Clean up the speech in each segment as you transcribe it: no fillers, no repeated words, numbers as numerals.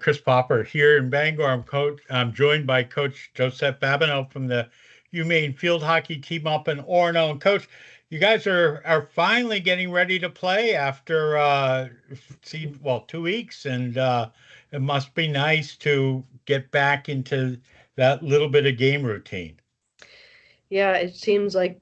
Chris Popper here in Bangor. I'm joined by Coach Josette Babineau from the UMaine field hockey team up in Orono. And Coach, you guys are finally getting ready to play after 2 weeks, and it must be nice to get back into that little bit of game routine. Yeah, it seems like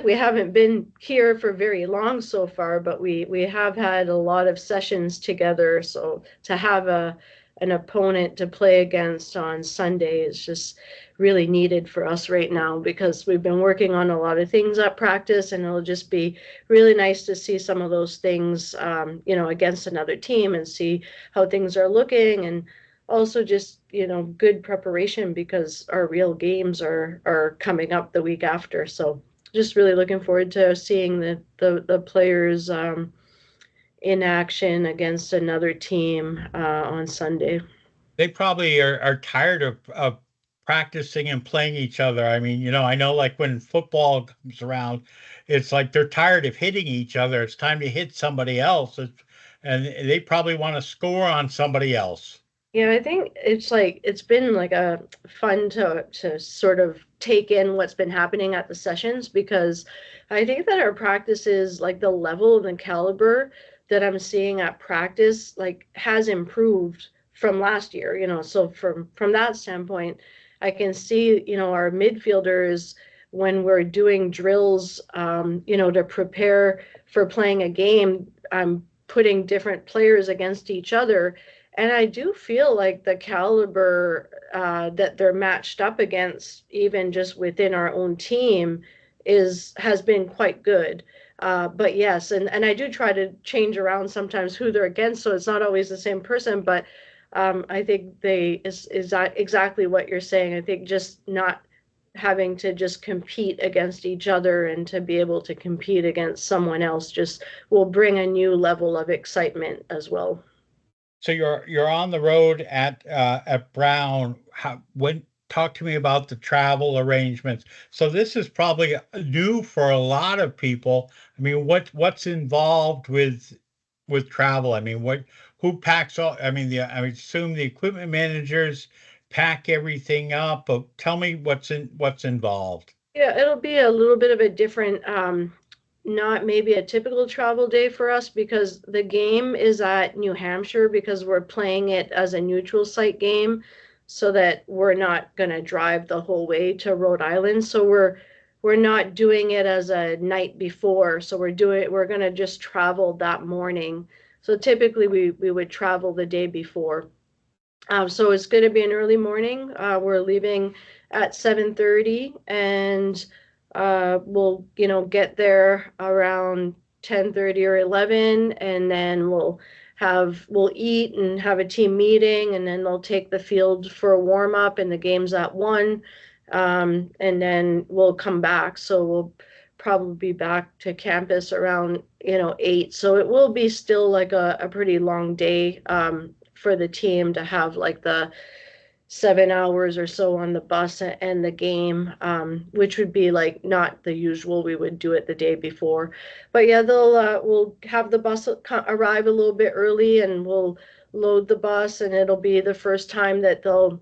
we haven't been here for very long so far, but we have had a lot of sessions together. So to have an opponent to play against on Sunday is just really needed for us right now because we've been working on a lot of things at practice, and it'll just be really nice to see some of those things, against another team and see how things are looking, and also just good preparation because our real games are coming up the week after. So just really looking forward to seeing the players in action against another team on Sunday. They probably are tired of practicing and playing each other. I mean, I know like when football comes around, it's like they're tired of hitting each other. It's time to hit somebody else. And they probably want to score on somebody else. Yeah, I think it's been like a fun to sort of take in what's been happening at the sessions, because I think that our practices, like the level and the caliber that I'm seeing at practice, like has improved from last year, So from that standpoint, I can see, our midfielders when we're doing drills, to prepare for playing a game, I'm putting different players against each other, and I do feel like the caliber that they're matched up against, even just within our own team, has been quite good. But yes, and I do try to change around sometimes who they're against, so it's not always the same person. But I think is that exactly what you're saying. I think just not having to just compete against each other and to be able to compete against someone else just will bring a new level of excitement as well. So you're on the road at Brown. Talk to me about the travel arrangements. So this is probably new for a lot of people. I mean, what's involved with travel? I mean, who packs all? I mean, I assume the equipment managers pack everything up, but tell me what's involved. Yeah, it'll be a little bit of a different, not maybe a typical travel day for us because the game is at New Hampshire because we're playing it as a neutral site game so that we're not going to drive the whole way to Rhode Island. So we're not doing it as a night before. So we're going to just travel that morning. So typically we would travel the day before. So it's going to be an early morning. We're leaving at 7:30, and we'll get there around 10:30 or 11, and then we'll eat and have a team meeting, and then they'll take the field for a warm up, and the game's at 1, and then we'll come back. So we'll probably be back to campus around 8. So it will be still like a pretty long day. For the team to have like the 7 hours or so on the bus and the game, which would be like not the usual we would do it the day before. But yeah, we'll have the bus arrive a little bit early, and we'll load the bus, and it'll be the first time that they'll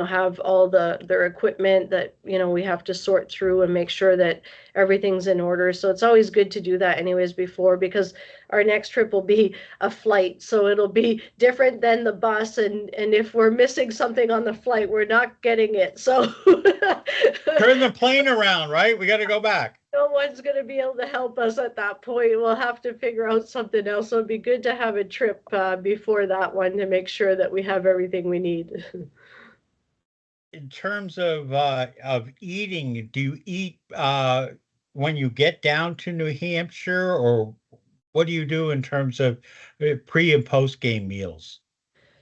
have all their equipment that we have to sort through and make sure that everything's in order. So it's always good to do that anyways before, because our next trip will be a flight, so it'll be different than the bus, and if we're missing something on the flight, we're not getting it. So Turn the plane around, right? We got to go back. no one's going to be able to help us at that point. We'll have to figure out something else. So it'd be good to have a trip before that one to make sure that we have everything we need. In terms of eating, do you eat when you get down to New Hampshire, or what do you do in terms of pre and post game meals?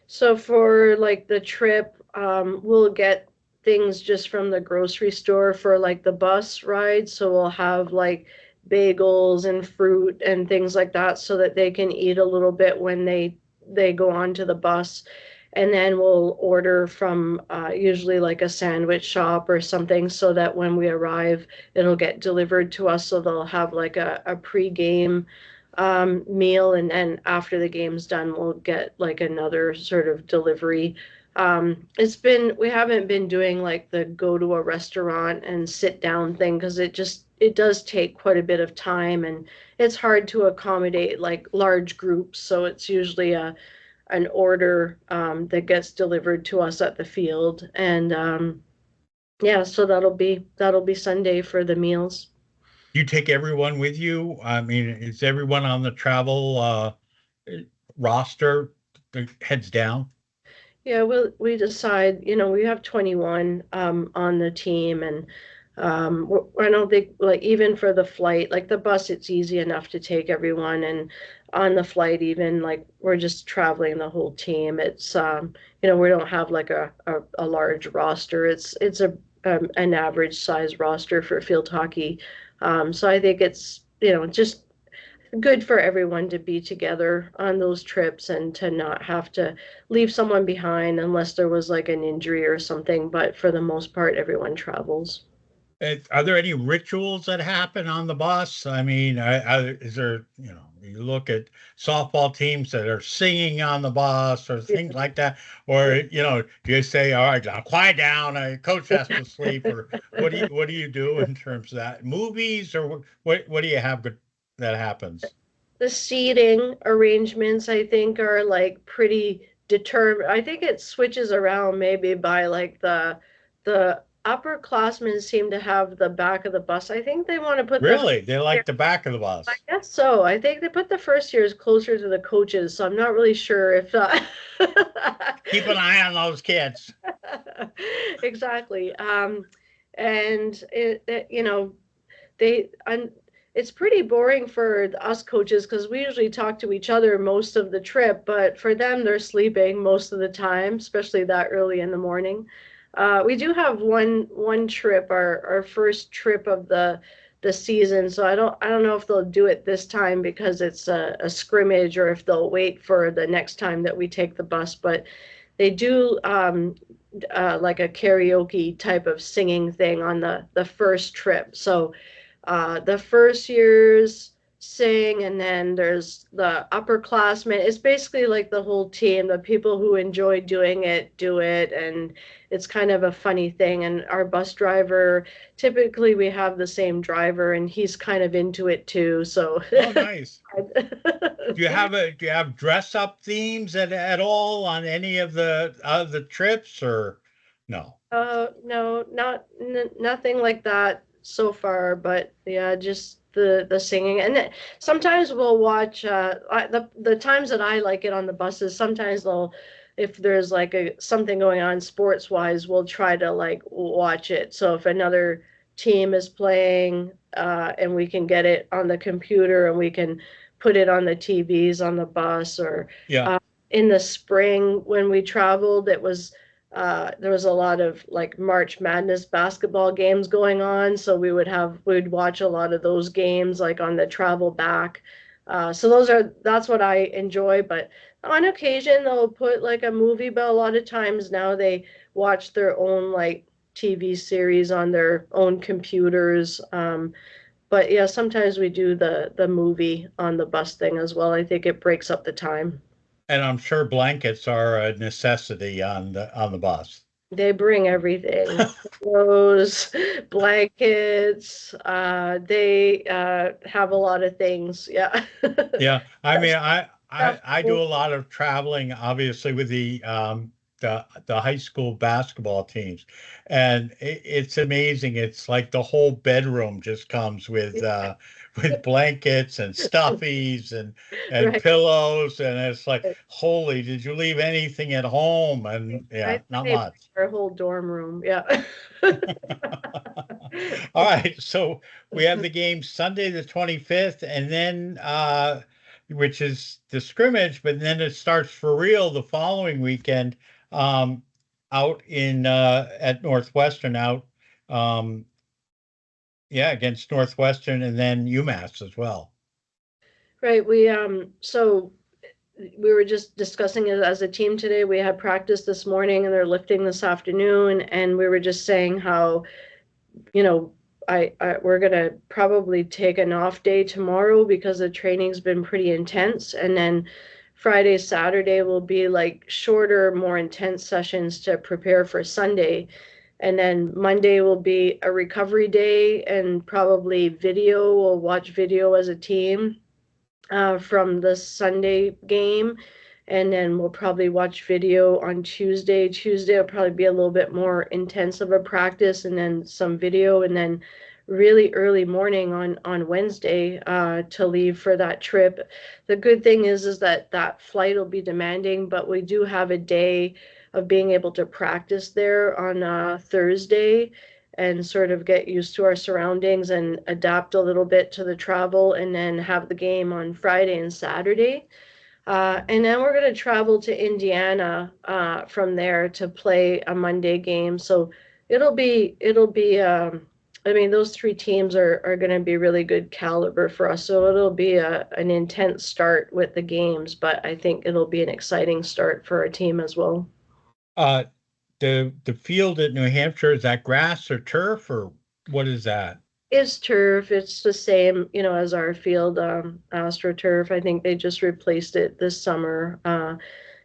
So for like the trip, we'll get things just from the grocery store for like the bus ride. So we'll have like bagels and fruit and things like that so that they can eat a little bit when they go onto the bus. And then we'll order from usually like a sandwich shop or something so that when we arrive, it'll get delivered to us. So they'll have like a pre-game meal, and then after the game's done, we'll get like another sort of delivery. We haven't been doing like the go to a restaurant and sit down thing because it does take quite a bit of time, and it's hard to accommodate like large groups. So it's usually an order that gets delivered to us at the field, and yeah, so that'll be Sunday for the meals. You take everyone with you? I mean, is everyone on the travel roster that heads down? Yeah, we decide, we have 21 on the team, and I don't think like even for the flight, like the bus, it's easy enough to take everyone, and on the flight, even like we're just traveling the whole team. It's we don't have like a large roster. It's an average size roster for field hockey. So I think it's just good for everyone to be together on those trips and to not have to leave someone behind unless there was like an injury or something. But for the most part, everyone travels. Are there any rituals that happen on the bus? I mean, is there, you look at softball teams that are singing on the bus or things like that, or, do you say, all right, now quiet down, coach has to sleep, or what do you do in terms of that? Movies, or what do you have that happens? The seating arrangements, I think, are like pretty determined. I think it switches around maybe by like the upperclassmen seem to have the back of the bus. I think they want to put the Really? They like the back of the I bus. guess so. I think they put the first years closer to the coaches, so I'm not really sure if Keep an eye on those kids. exactly. And they and it's pretty boring for us coaches because we usually talk to each other most of the trip, but for them, they're sleeping most of the time, especially that early in the morning. We do have one trip, our first trip of the season. So I don't know if they'll do it this time because it's a scrimmage, or if they'll wait for the next time that we take the bus. But they do like a karaoke type of singing thing on the first trip. So the first years sing, and then there's the upperclassmen. It's basically like the whole team. The people who enjoy doing it do it, and it's kind of a funny thing. And our bus driver, typically we have the same driver, and he's kind of into it too. So Oh, nice. Do you have dress up themes at all on any of the trips, or no? No, nothing like that so far, but yeah, just the singing. And then sometimes we'll watch the times that I like it on the buses, sometimes they'll if there's like something going on sports wise, we'll try to like watch it. So if another team is playing and we can get it on the computer and we can put it on the TVs on the bus, or Yeah. uh, in the spring when we traveled, there was a lot of like March Madness basketball games going on, so we'd watch a lot of those games like on the travel back. So that's what I enjoy. But on occasion they'll put like a movie, but a lot of times now they watch their own like TV series on their own computers. But yeah, sometimes we do the movie on the bus thing as well. I think it breaks up the time. And I'm sure blankets are a necessity on the bus. They bring everything. Clothes, blankets, they have a lot of things. Yeah. Yeah, I mean, I do Stuff. a lot of traveling, obviously, with the high school basketball teams, and it's amazing. It's like the whole bedroom just comes with blankets and stuffies and Right. pillows, and it's like, holy, did you leave anything at home? And I yeah, think not they bring much. our whole dorm room. Yeah. All right, so we have the game Sunday the 25th, and then which is the scrimmage, but then it starts for real the following weekend, um, out in at Northwestern, um, yeah, against Northwestern, and then UMass as well. Right. So we were just discussing it as a team today. We had practice this morning and they're lifting this afternoon, and we were just saying how, you know, we're gonna probably take an off day tomorrow because the training's been pretty intense, and then Friday, Saturday will be like shorter, more intense sessions to prepare for Sunday. And then Monday will be a recovery day and probably video. We'll watch video as a team from the Sunday game. And then we'll probably watch video on Tuesday. Tuesday will probably be a little bit more intense of a practice, and then some video, and then really early morning on Wednesday to leave for that trip. The good thing is that that flight will be demanding, but we do have a day of being able to practice there on Thursday and sort of get used to our surroundings and adapt a little bit to the travel, and then have the game on Friday and Saturday. And then we're going to travel to Indiana from there to play a Monday game. So I mean, those three teams are going to be really good caliber for us. So it'll be an intense start with the games, but I think it'll be an exciting start for our team as well. Uh, the field at New Hampshire, is that grass or turf or what is that? It's turf. It's the same, as our field, AstroTurf. I think they just replaced it this summer.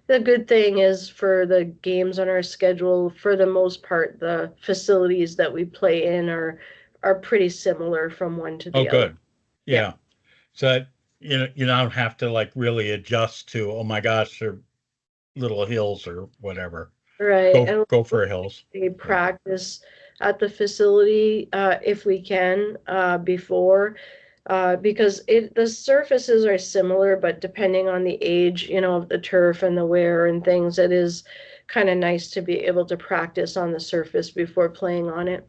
The good thing is for the games on our schedule, for the most part, the facilities that we play in are pretty similar from one to Oh, the other. good. Yeah, Yeah. So you don't have to like really adjust to, oh my gosh, they're little hills or whatever. right. And Go for hills. we Yeah. practice at the facility if we can before. Because the surfaces are similar, but depending on the age, of the turf and the wear and things, it is kind of nice to be able to practice on the surface before playing on it.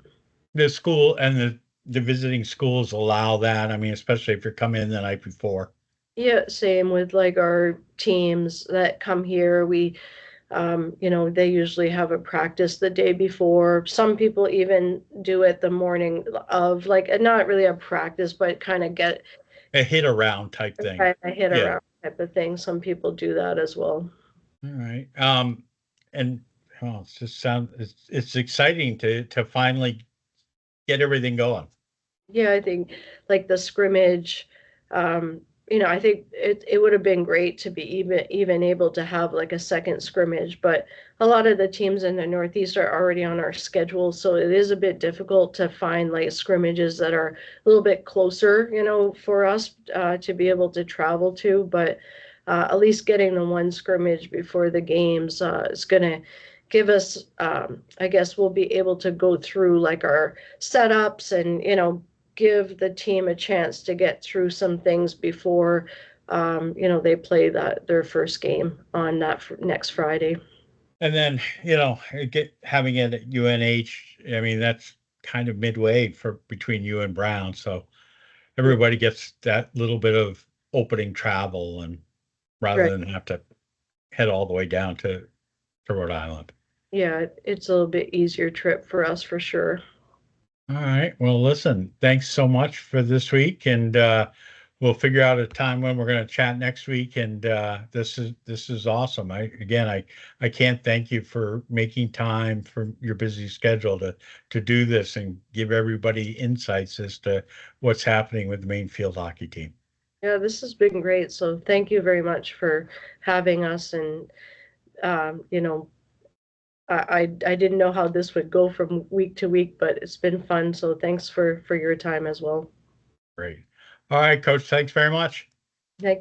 The school and the visiting schools allow that. I mean, especially if you're coming in the night before. Yeah, same with like our teams that come here. They usually have a practice the day before. Some people even do it the morning of, like, not really a practice, but kind of get A hit around type thing. a hit Yeah. around type of thing. Some people do that as well. All right. And it's just it's exciting to finally get everything going. Yeah, I think like the scrimmage, I think it would have been great to be even able to have like a second scrimmage, but a lot of the teams in the Northeast are already on our schedule, so it is a bit difficult to find like scrimmages that are a little bit closer, for us to be able to travel to. But at least getting the one scrimmage before the games is gonna give us, I guess we'll be able to go through like our setups and give the team a chance to get through some things before they play their first game on that next Friday. And then, get having it at UNH, I mean, that's kind of midway for between you and Brown. So everybody gets that little bit of opening travel and rather Right. than have to head all the way down to Rhode Island. Yeah, it's a little bit easier trip for us for sure. All right. Well, listen, thanks so much for this week, and we'll figure out a time when we're going to chat next week. And this is awesome. I can't thank you for making time from your busy schedule to do this and give everybody insights as to what's happening with the Maine field hockey team. Yeah, this has been great. So thank you very much for having us. And you know, I didn't know how this would go from week to week, but it's been fun. So thanks for your time as well. Great. All right, Coach. Thanks very much. Thank